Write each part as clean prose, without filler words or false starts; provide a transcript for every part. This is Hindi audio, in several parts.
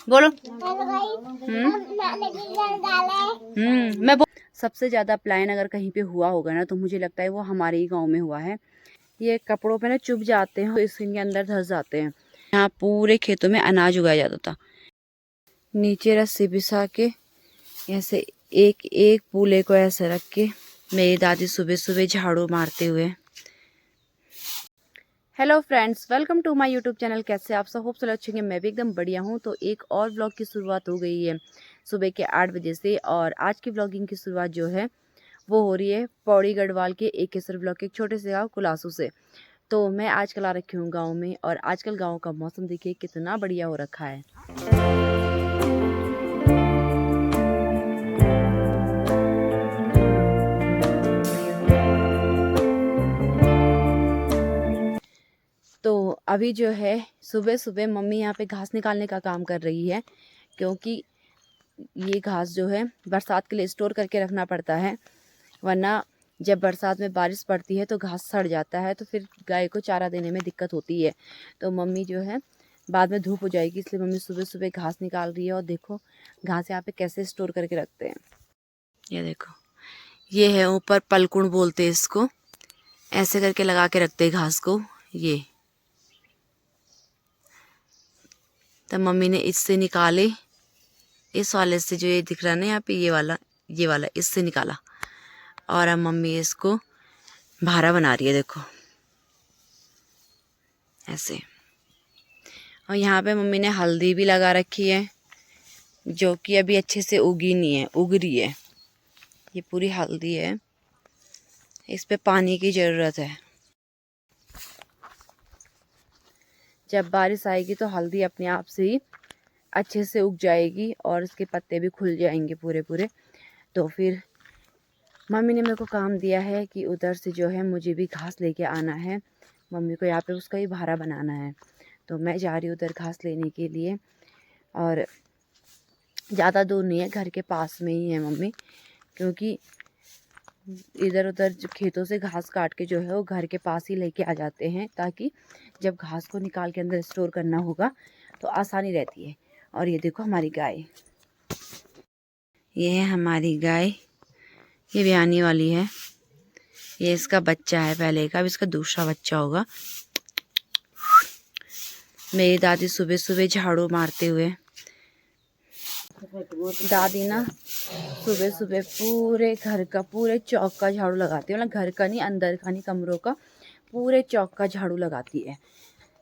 बोलो। सबसे ज्यादा पलायन अगर कहीं पे हुआ होगा ना तो मुझे लगता है वो हमारे ही गांव में हुआ है। ये कपड़ों पे ना चुभ जाते हैं, इसके अंदर धंस जाते हैं। यहाँ पूरे खेतों में अनाज उगाया जाता था। नीचे रस्सी बिछा के ऐसे एक एक पूले को ऐसे रख के मेरी दादी सुबह सुबह झाड़ू मारते हुए। Hello friends, welcome to my YouTube channel. कैसे आप सब? होप सो अच्छे होंगे। मैं भी एकदम बढ़िया हूँ। तो एक और ब्लॉग की शुरुआत हो गई है सुबह के 8 बजे से। और आज की ब्लॉगिंग की शुरुआत जो है वो हो रही है पौड़ी गढ़वाल के एक केसर ब्लॉक के एक छोटे से गाँव कुलासू से। तो मैं आजकल आ रखी हूँ गाँव में, और आजकल गाँव का मौसम देखिए कितना बढ़िया हो रखा है। तो अभी जो है सुबह सुबह मम्मी यहाँ पे घास निकालने का काम कर रही है, क्योंकि ये घास जो है बरसात के लिए स्टोर करके रखना पड़ता है, वरना जब बरसात में बारिश पड़ती है तो घास सड़ जाता है, तो फिर गाय को चारा देने में दिक्कत होती है। तो मम्मी जो है बाद में धूप हो जाएगी, इसलिए मम्मी सुबह सुबह घास निकाल रही है। और देखो घास यहाँ पे कैसे स्टोर करके रखते हैं। ये देखो, ये है ऊपर पलकुण बोलते हैं इसको, ऐसे करके लगा के रखते हैं घास को। ये तब मम्मी ने इससे निकाले, इस वाले से जो ये दिख रहा है ना यहाँ पे, ये वाला इससे निकाला। और अब मम्मी इसको भारा बना रही है, देखो ऐसे। और यहाँ पे मम्मी ने हल्दी भी लगा रखी है, जो कि अभी अच्छे से उगी नहीं है, उग रही है। ये पूरी हल्दी है, इस पे पानी की ज़रूरत है। जब बारिश आएगी तो हल्दी अपने आप से ही अच्छे से उग जाएगी और इसके पत्ते भी खुल जाएंगे पूरे पूरे। तो फिर मम्मी ने मेरे को काम दिया है कि उधर से जो है मुझे भी घास लेके आना है। मम्मी को यहाँ पे उसका ही भारा बनाना है, तो मैं जा रही हूँ उधर घास लेने के लिए। और ज़्यादा दूर नहीं है, घर के पास में ही है मम्मी, क्योंकि इधर उधर खेतों से घास काट के जो है वो घर के पास ही लेके आ जाते हैं, ताकि जब घास को निकाल के अंदर स्टोर करना होगा तो आसानी रहती है। और ये देखो हमारी गाय, ये है हमारी गाय, ये ब्याने वाली है। ये इसका बच्चा है पहले का, अब इसका दूसरा बच्चा होगा। मेरी दादी सुबह सुबह झाड़ू मारते हुए, दादी ना सुबह सुबह पूरे घर का, पूरे चौक का झाड़ू लगाती है। मतलब घर का नहीं, अंदर का नहीं, कमरों का, पूरे चौक का झाड़ू लगाती है।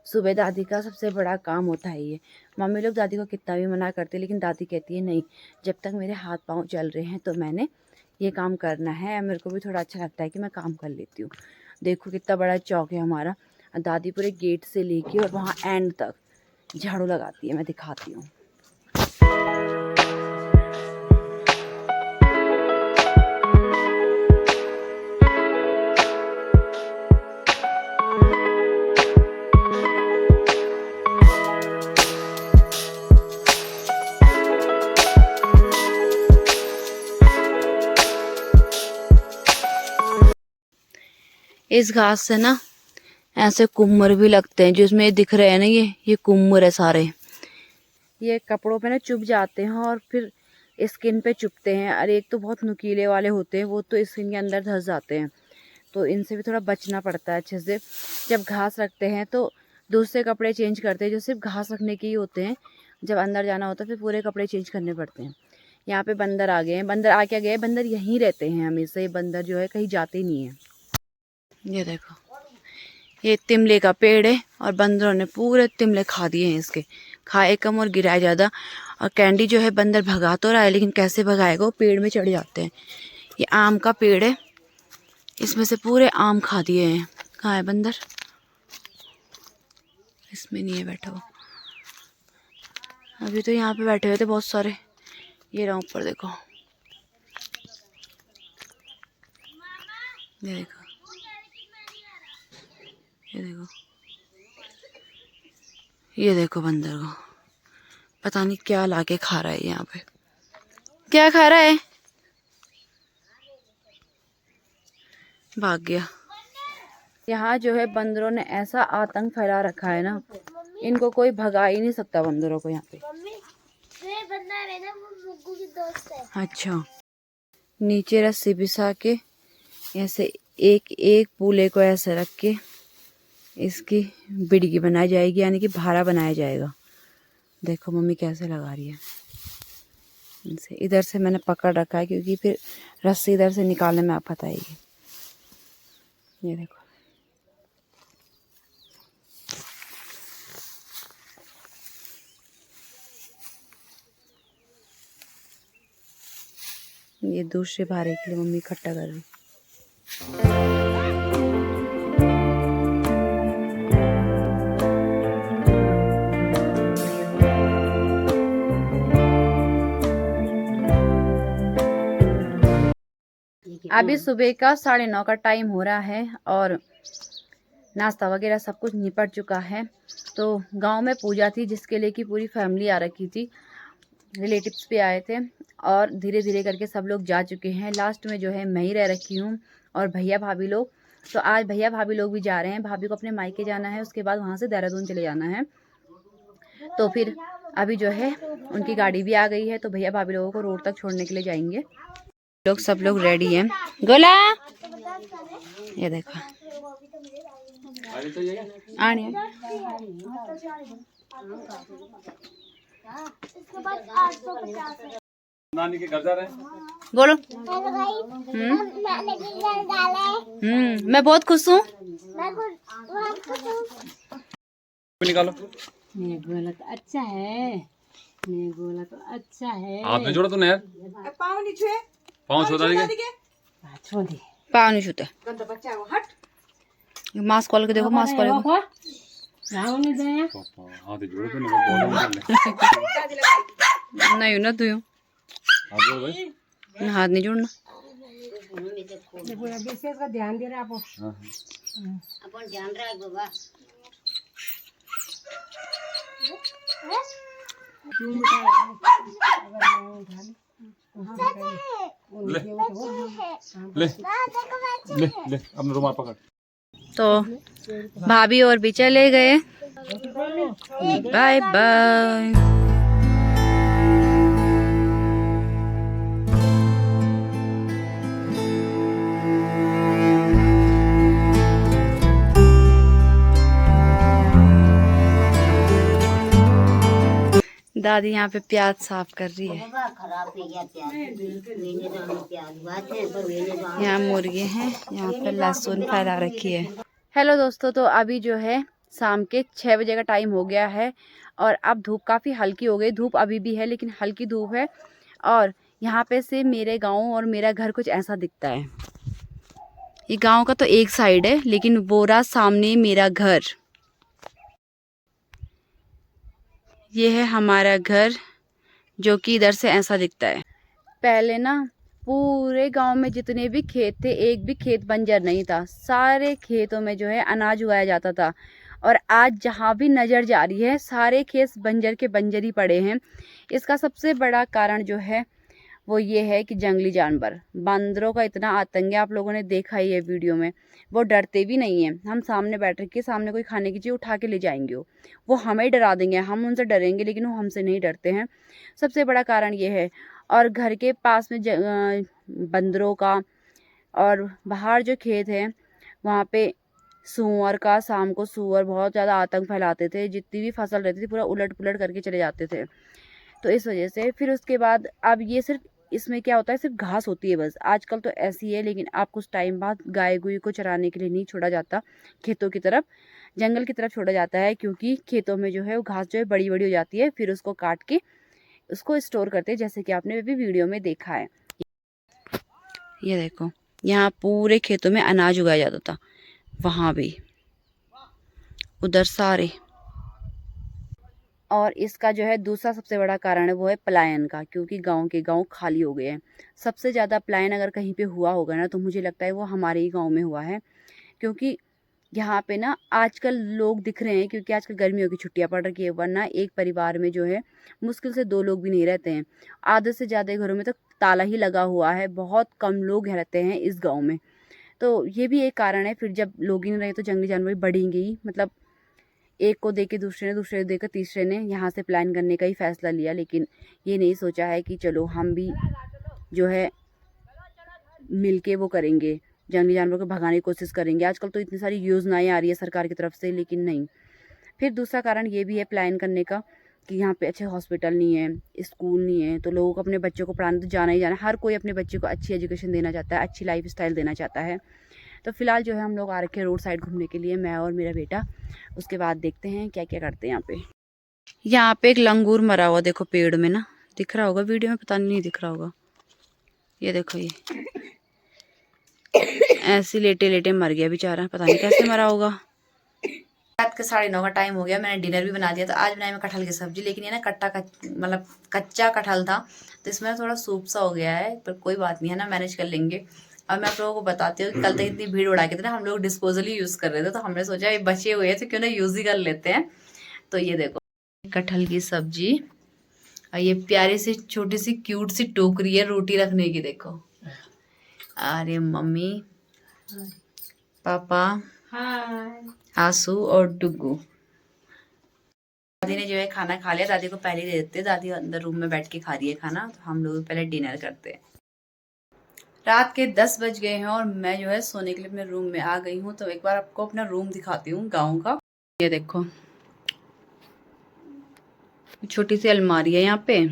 सुबह दादी का सबसे बड़ा काम होता है ये। मम्मी लोग दादी को कितना भी मना करते हैं, लेकिन दादी कहती है नहीं, जब तक मेरे हाथ पाँव चल रहे हैं तो मैंने ये काम करना है। मेरे को भी थोड़ा अच्छा लगता है कि मैं काम कर लेती हूँ। देखो कितना बड़ा चौक है हमारा। दादी पूरे गेट से लेके और वहाँ एंड तक झाड़ू लगाती है। मैं दिखाती हूँ। इस घास से ना ऐसे कुम्मर भी लगते हैं, जिसमें ये दिख रहे हैं ना, ये कुम्मर है सारे। ये कपड़ों पे ना चुभ जाते हैं और फिर स्किन पे चुभते हैं। और एक तो बहुत नुकीले वाले होते हैं, वो तो स्किन के अंदर धंस जाते हैं, तो इनसे भी थोड़ा बचना पड़ता है अच्छे से। जब घास रखते हैं तो दूसरे कपड़े चेंज करते हैं, जो सिर्फ घास रखने के ही होते हैं। जब अंदर जाना होता है फिर पूरे कपड़े चेंज करने पड़ते हैं। यहाँ पे बंदर आ गए हैं, बंदर आ क्या गए, बंदर यहीं रहते हैं हमेशा। ये बंदर जो है कहीं जाते नहीं है। ये देखो, ये तिमले का पेड़ है और बंदरों ने पूरे तिमले खा दिए हैं इसके। खाए कम और गिराए ज़्यादा। और कैंडी जो है बंदर भगा तो रहा है, लेकिन कैसे भगाएगा, वो पेड़ में चढ़ जाते हैं। ये आम का पेड़ है, इसमें से पूरे आम खा दिए हैं। कहाँ है बंदर? इसमें नहीं है बैठा हुआ, अभी तो यहाँ पे बैठे हुए थे बहुत सारे। ये रहा ऊपर, देखो, ये देखो, ये देखो, ये देखो बंदर को पता नहीं क्या लाके खा रहा है। यहाँ पे क्या खा रहा है? भाग गया। यहाँ जो है बंदरों ने ऐसा आतंक फैला रखा है ना, इनको कोई भगा ही नहीं सकता बंदरों को यहाँ पे। बंदा है ना, वो मुग्गू की दोस्त है। अच्छा, नीचे रस्सी बिछा के ऐसे एक एक पूले को ऐसे रख के इसकी बिड़गी बनाई जाएगी, यानी कि भारा बनाया जाएगा। देखो मम्मी कैसे लगा रही है। इनसे इधर से मैंने पकड़ रखा है क्योंकि फिर रस्सी इधर से निकालने में आफत आएगी। ये देखो, ये दूसरे भारे के लिए मम्मी इकट्ठा कर रही। अभी सुबह का 9:30 का टाइम हो रहा है और नाश्ता वगैरह सब कुछ निपट चुका है। तो गांव में पूजा थी जिसके लिए कि पूरी फैमिली आ रखी थी, रिलेटिव्स भी आए थे और धीरे धीरे करके सब लोग जा चुके हैं। लास्ट में जो है मैं ही रह रखी हूँ और भैया भाभी लोग। तो आज भैया भाभी लोग भी जा रहे हैं। भाभी को अपने मायके जाना है, उसके बाद वहाँ से देहरादून चले जाना है। तो फिर अभी जो है उनकी गाड़ी भी आ गई है, तो भैया भाभी लोगों को रोड तक छोड़ने के लिए जाएंगे। लोग सब लोग रेडी हैं। गोला, ये देखो आने नानी के घर जा रहे हैं। बोलो। मैं बहुत खुश हूँ। निकालो। मेरे गोला तो अच्छा है, मेरे गोला तो अच्छा है। हाथ में जोड़ा तूने यार। पाँव नहीं छुए, पाँव छोड़ा देंगे। छोड़ दे। पाँव नहीं छूते। गंदा बच्चा है वो, हट। मास्क खोल के देखो, मास्क खोल के। राहुल ने दिया। हाथ जोड़े तो नहीं नहीं ना तू हाथ जोड़ भाई। हाथ नहीं जोड़ना। पूरा विशेष का ध्यान दे रहा आप। अपन ध्यान रख बाबा। ले ले ले ले अपना रुमाल पकड़। तो भाभी और भी चले गए। Bye bye. दादी यहाँ पे प्याज साफ कर रही है। यहाँ मुर्गे हैं, यहाँ पे लहसुन फैला रखी है। हेलो दोस्तों, तो अभी जो है शाम के 6 बजे का टाइम हो गया है और अब धूप काफ़ी हल्की हो गई। धूप अभी भी है लेकिन हल्की धूप है और यहाँ पे से मेरे गांव और मेरा घर कुछ ऐसा दिखता है। ये गांव का तो एक साइड है लेकिन वो रहा सामने मेरा घर। ये है हमारा घर जो कि इधर से ऐसा दिखता है। पहले ना पूरे गांव में जितने भी खेत थे, एक भी खेत बंजर नहीं था। सारे खेतों में जो है अनाज उगाया जाता था और आज जहां भी नज़र जा रही है सारे खेत बंजर के बंजर ही पड़े हैं। इसका सबसे बड़ा कारण जो है वो ये है कि जंगली जानवर, बंदरों का इतना आतंक है। आप लोगों ने देखा ही है वीडियो में। वो डरते भी नहीं हैं। हम सामने बैठ के सामने कोई खाने की चीज़ उठा के ले जाएंगे, वो हमें डरा देंगे, हम उनसे डरेंगे लेकिन वो हमसे नहीं डरते हैं। सबसे बड़ा कारण ये है। और घर के पास में बंदरों का और बाहर जो खेत है वहाँ पे सूअर का, शाम को सूअर बहुत ज़्यादा आतंक फैलाते थे। जितनी भी फसल रहती थी पूरा उलट पुलट करके चले जाते थे। तो इस वजह से फिर उसके बाद अब ये सिर्फ इसमें क्या होता है, सिर्फ घास होती है बस। आजकल तो ऐसी है लेकिन आप कुछ टाइम बाद गाय गुई को चराने के लिए नहीं छोड़ा जाता खेतों की तरफ, जंगल की तरफ छोड़ा जाता है क्योंकि खेतों में जो है वो घास जो है बड़ी बड़ी हो जाती है। फिर उसको काट के उसको स्टोर करते हैं, जैसे कि आपने भी वीडियो में देखा है। ये देखो, यहाँ पूरे खेतों में अनाज उगाया जाता था, वहाँ भी, उधर सारे। और इसका जो है दूसरा सबसे बड़ा कारण है वो है पलायन का, क्योंकि गांव के गांव खाली हो गए हैं। सबसे ज़्यादा पलायन अगर कहीं पे हुआ होगा ना तो मुझे लगता है वो हमारे ही गांव में हुआ है। क्योंकि यहाँ पे ना आजकल लोग दिख रहे हैं क्योंकि आजकल गर्मियों की छुट्टियाँ पड़ रही है, वरना एक परिवार में जो है मुश्किल से 2 लोग भी नहीं रहते हैं। आधे से ज़्यादा घरों में तो ताला ही लगा हुआ है, बहुत कम लोग रहते हैं इस गाँव में। तो ये भी एक कारण है। फिर जब लोग ही नहीं रहे तो जंगली जानवर बढ़ेंगे ही। मतलब एक को देके दूसरे ने, दूसरे को देकर तीसरे ने यहाँ से प्लान करने का ही फैसला लिया, लेकिन ये नहीं सोचा है कि चलो हम भी जो है मिलके वो करेंगे, जंगली जानवरों को भगाने की कोशिश करेंगे। आजकल तो इतनी सारी योजनाएं आ रही है सरकार की तरफ से, लेकिन नहीं। फिर दूसरा कारण ये भी है प्लान करने का कि यहाँ पे अच्छे हॉस्पिटल नहीं है, स्कूल नहीं है, तो लोगों को अपने बच्चों को पढ़ाने तो जाना ही जाना। हर कोई अपने बच्चे को अच्छी एजुकेशन देना चाहता है, अच्छी लाइफ स्टाइल देना चाहता है। तो फिलहाल जो है हम लोग आ रखे रोड साइड घूमने के लिए, मैं और मेरा बेटा। उसके बाद देखते हैं क्या क्या करते हैं यहाँ पे। यहाँ पे एक लंगूर मरा हुआ देखो पेड़ में ना, दिख रहा होगा वीडियो में, पता नहीं दिख रहा होगा। ये देखो, ये ऐसे लेटे लेटे मर गया बेचारा, पता नहीं कैसे मरा होगा। रात के 9:30 का टाइम हो गया, मैंने डिनर भी बना दिया। तो आज बनाई मैं कटहल की सब्जी, लेकिन ये ना मतलब कच्चा कटहल था, तो इसमें थोड़ा सूप सा हो गया है, पर कोई बात नहीं है ना, मैनेज कर लेंगे। अब मैं आप लोगों को बताती हूँ कि कल तक इतनी भीड़ उड़ा के थे ना, हम लोग डिस्पोजल ही यूज़ कर रहे थे, तो हमने सोचा ये बचे हुए हैं तो क्यों ना यूज़ ही कर लेते हैं। तो ये देखो कटहल की सब्जी, और ये प्यारी सी छोटी सी क्यूट सी टोकरी है रोटी रखने की, देखो। अरे मम्मी, पापा, आंसू और डुगू। दादी ने जो है खाना खा लिया, दादी को पहले दे देते, दादी अंदर रूम में बैठ के खा रही है खाना, तो हम लोग पहले डिनर करते हैं। रात के 10 बज गए हैं और मैं जो है सोने के लिए अपने रूम में आ गई हूँ। तो एक बार आपको अपना रूम दिखाती हूँ गाँव का। ये देखो छोटी सी अलमारी है यहाँ पे,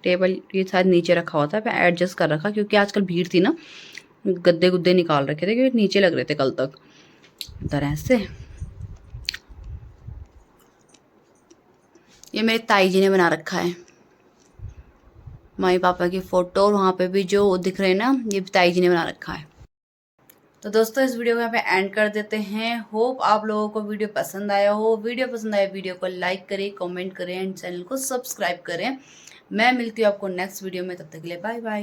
टेबल ये शायद नीचे रखा हुआ था, मैं एडजस्ट कर रखा क्योंकि आजकल भीड़ थी ना, गद्दे गुद्दे निकाल रखे थे क्योंकि नीचे लग रहे थे कल तक तरह से। ये मेरे ताई जी ने बना रखा है, मम्मी पापा की फोटो, और वहाँ पे भी जो दिख रहे हैं ना, ये भी ताई जी ने बना रखा है। तो दोस्तों इस वीडियो को यहाँ पे एंड कर देते हैं। होप आप लोगों को वीडियो पसंद आया हो। वीडियो पसंद आया वीडियो को लाइक करें, कमेंट करें एंड चैनल को सब्सक्राइब करें। मैं मिलती हूँ आपको नेक्स्ट वीडियो में, तब तक के लिए बाय बाय।